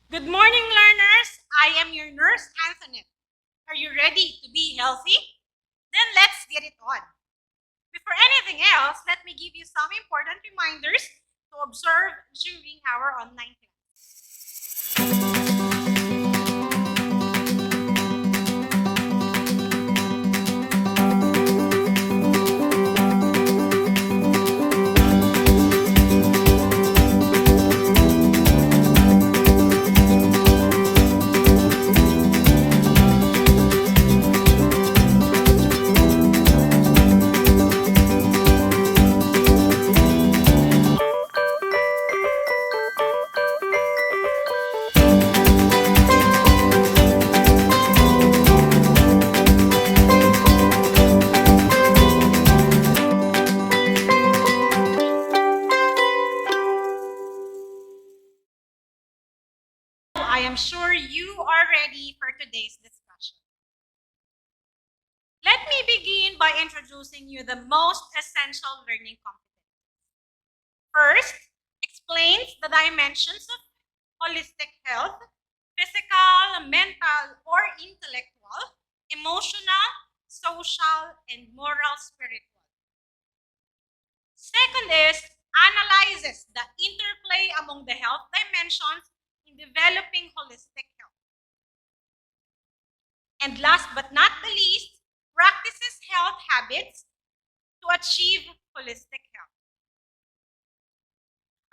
Good morning, learners. I am your nurse, Anthonette. Are you ready to be healthy? Then let's get it on. Before anything else, let me give you some important reminders to observe during our online class. I am sure you are ready for today's discussion. Let me begin by introducing you the most essential learning competencies. First, explains the dimensions of holistic health: physical, mental, or intellectual, emotional, social, and moral spiritual. Second is analyzes the interplay among the health dimensions in developing holistic health. And last but not the least, practices health habits to achieve holistic health.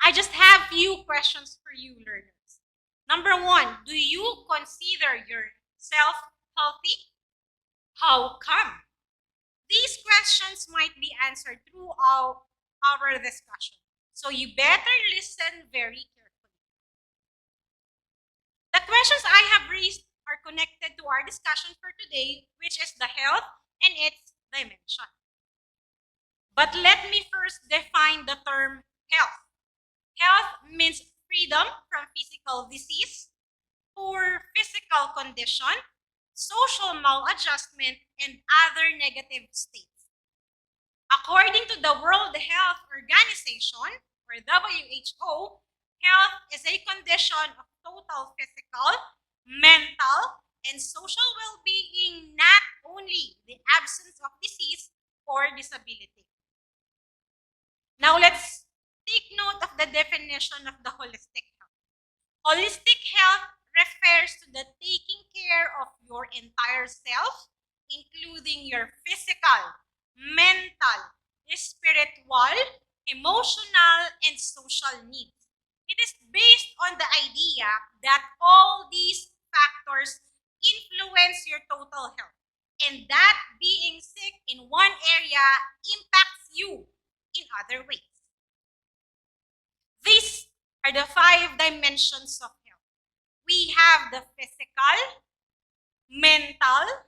I just have few questions for you, learners. Number one, do you consider yourself healthy? How come? These questions might be answered throughout our discussion, so you better listen very carefully. The questions I have raised are connected to our discussion for today, which is the health and its dimension. But let me first define the term health. Health means freedom from physical disease, poor physical condition, social maladjustment, and other negative states. According to the World Health Organization, or WHO, health is a condition of total physical, mental, and social well-being, not only the absence of disease or disability. Now let's take note of the definition of the holistic health. Holistic health refers to the taking care of your entire self, including your physical, mental, spiritual, emotional, and social needs. It is based on the idea that all these factors influence your total health, and that being sick in one area impacts you in other ways. These are the 5 dimensions of health. We have the physical, mental,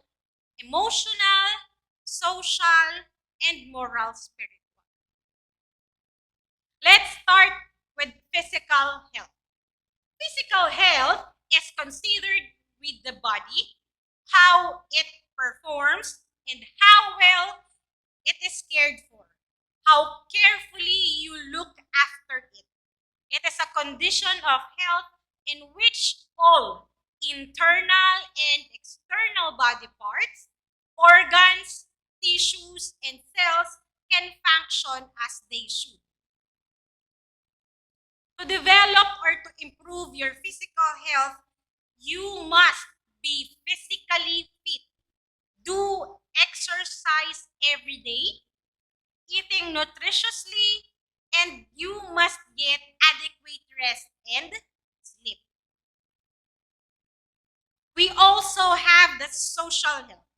emotional, social, and moral spiritual. Let's start with physical health. Physical health is considered with the body, how it performs, and how well it is cared for, how carefully you look after it. It is a condition of health in which all internal and external body parts, organs, tissues, and cells can function as they should. To develop or to improve your physical health, you must be physically fit. Do exercise every day, eating nutritiously, and you must get adequate rest and sleep. We also have the social health.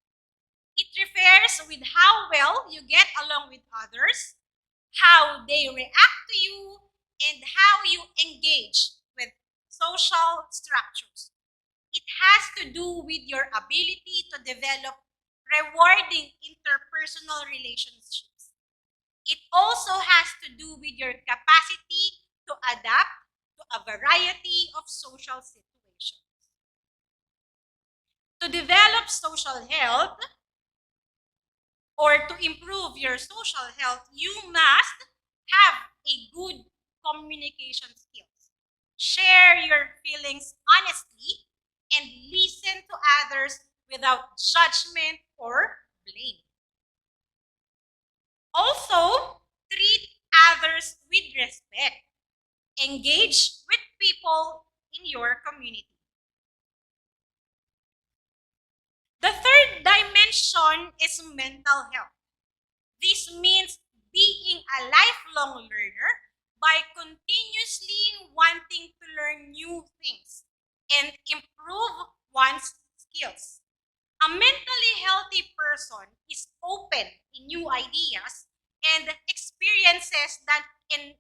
It refers with how well you get along with others, how they react to you, and how you engage with social structures. It has to do with your ability to develop rewarding interpersonal relationships. It also has to do with your capacity to adapt to a variety of social situations. To develop social health or to improve your social health, you must have a good communication skills. Share your feelings without judgment or blame. Also, treat others with respect. Engage with people in your community. The third dimension is mental health. This means being a lifelong learner by continuously wanting to learn new things and improve one's skills. A mentally healthy person is open in new ideas and experiences that can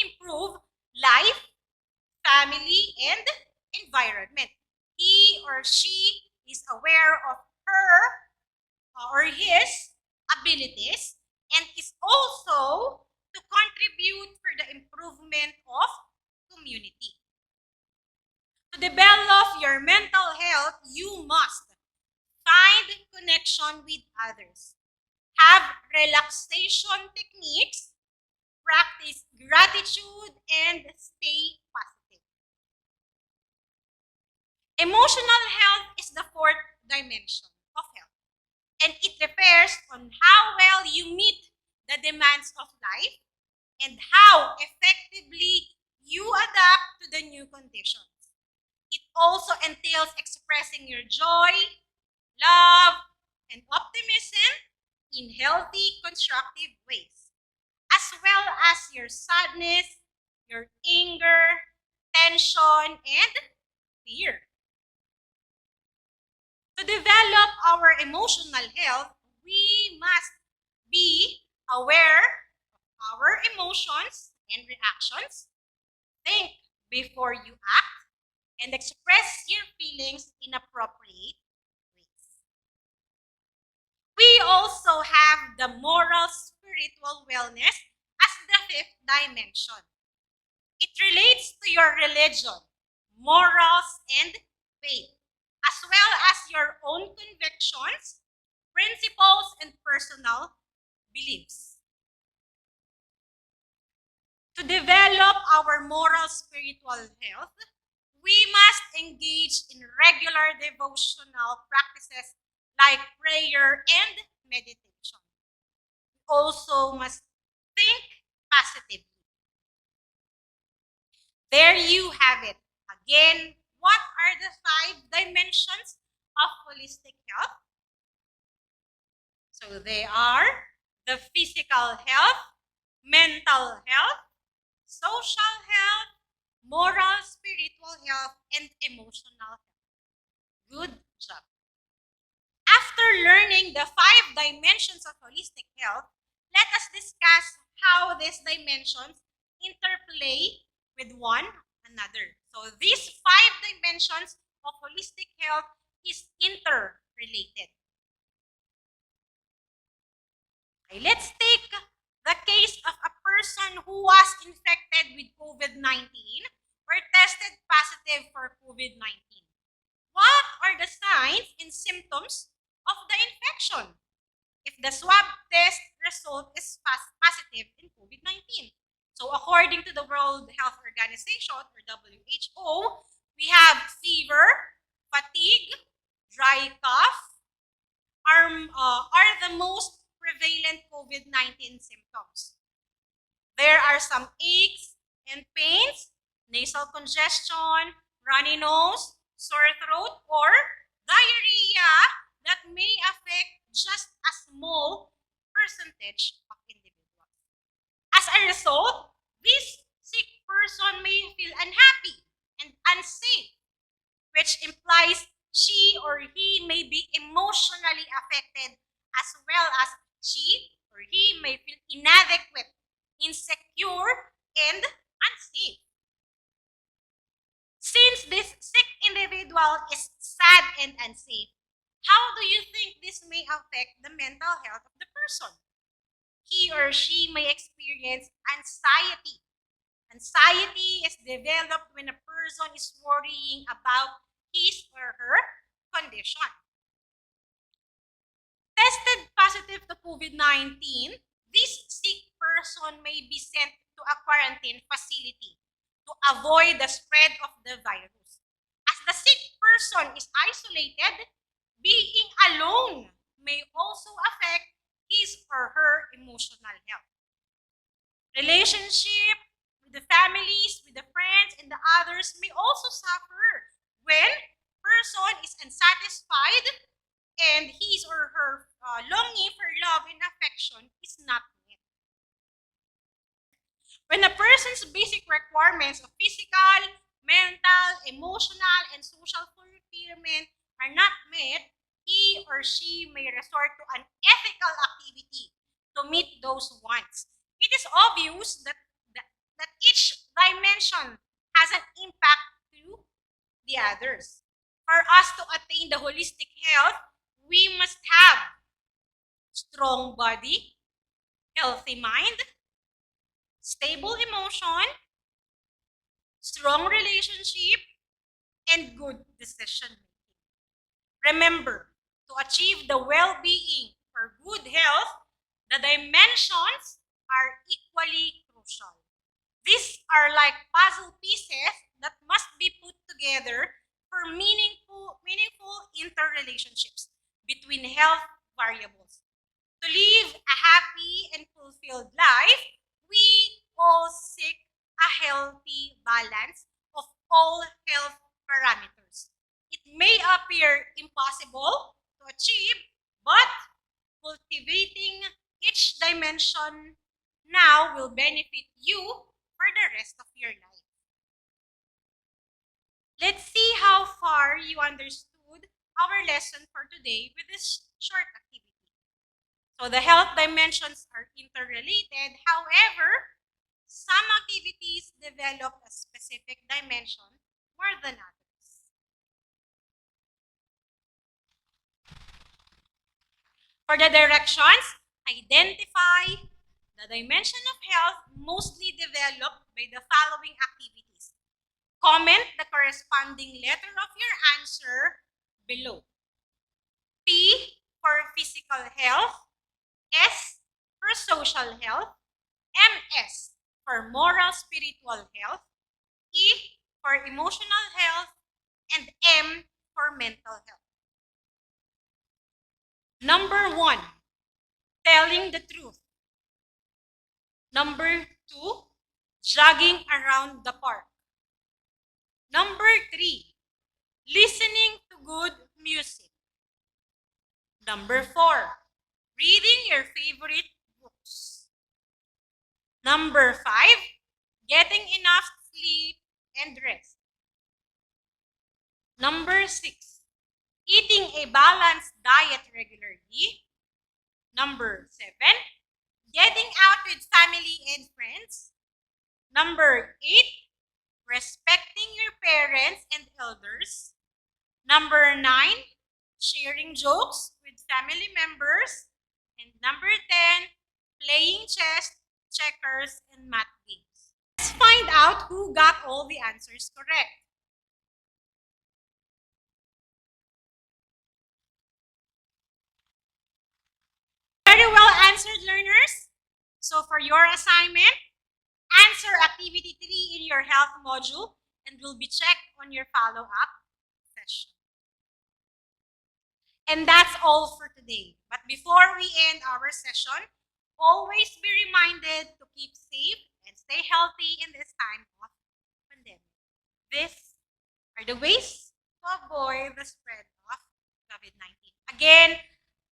improve life, family, and environment. He or she is aware of her or his abilities and is also to contribute for the improvement of community. To develop your mental health, you must find connection with others, have relaxation techniques, practice gratitude, and stay positive. Emotional health is the fourth dimension of health, and it refers on how well you meet the demands of life and how effectively you adapt to the new conditions. It also entails expressing your joy, love, and optimism in healthy, constructive ways, as well as your sadness, your anger, tension, and fear. To develop our emotional health, we must be aware of our emotions and reactions, think before you act, and express your feelings in appropriate ways. We also have the moral spiritual wellness as the fifth dimension. It relates to your religion, morals, and faith, as well as your own convictions, principles, and personal beliefs. To develop our moral spiritual health, we must engage in regular devotional practices like prayer and meditation. We also must think positively. There you have it. Again, what are the five dimensions of holistic health? So they are the physical health, mental health, social health, moral, spiritual health, and emotional health. Good job. After learning the five dimensions of holistic health, let us discuss how these dimensions interplay with one another. So these five dimensions of holistic health is interrelated. Okay, let's take the case of a person who was infected with COVID-19 or tested positive for COVID-19. What are the signs and symptoms of the infection if the swab test result is positive in COVID-19? So according to the World Health Organization or WHO, we have fever, fatigue, dry cough are the most prevalent COVID-19 symptoms. There are some aches and pains, nasal congestion, runny nose, sore throat, or diarrhea that may affect just a small percentage of individuals. As a result, this sick person may feel unhappy and unsafe, which implies she or he may be emotionally affected as well as she or he may feel inadequate, insecure, and unsafe. Since this sick individual is sad and unsafe, how do you think this may affect the mental health of the person? He or she may experience anxiety. Anxiety is developed when a person is worrying about his or her condition. Tested positive to COVID-19, this sick person may be sent to a quarantine facility to avoid the spread of the virus. As the sick person is isolated, being alone may also affect his or her emotional health. Relationship with the families, with the friends, and the others may also suffer when person is unsatisfied and his or her longing for love and affection is not met. When a person's basic requirements of physical, mental, emotional, and social fulfillment are not met, he or she may resort to an ethical activity to meet those wants. It is obvious that each dimension has an impact to the others. For us to attain the holistic health, we must have strong body, healthy mind, stable emotion, strong relationship, and good decision making. Remember, to achieve the well-being or good health, the dimensions are equally crucial. These are like puzzle pieces that must be put together for meaningful interrelationships between health variables. To live a happy and fulfilled life, we all seek a healthy balance of all health parameters. It may appear impossible to achieve, but cultivating each dimension now will benefit you for the rest of your life. Let's see how far you understood our lesson for today with this short activity. So the health dimensions are interrelated. However, some activities develop a specific dimension more than others. For the directions, identify the dimension of health mostly developed by the following activities. Comment the corresponding letter of your answer below. P for physical health, S for social health, MS for moral spiritual health, E for emotional health, and M for mental health. Number 1, telling the truth. Number 2, jogging around the park. Number 3, listening to good music. Number 4, reading your favorite books. Number 5, getting enough sleep and rest. Number 6, eating a balanced diet regularly. Number 7, getting out with family and friends. Number 8, respecting your parents and elders. Number 9, sharing jokes with family members. And number 10, playing chess, checkers, and math games. Let's find out who got all the answers correct. Very well answered, learners. So for your assignment, answer activity 3 in your health module and will be checked on your follow-up session. And that's all for today. But before we end our session, always be reminded to keep safe and stay healthy in this time of pandemic. These are the ways to avoid the spread of COVID-19. Again,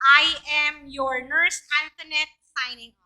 I am your nurse, Anthonette, signing off.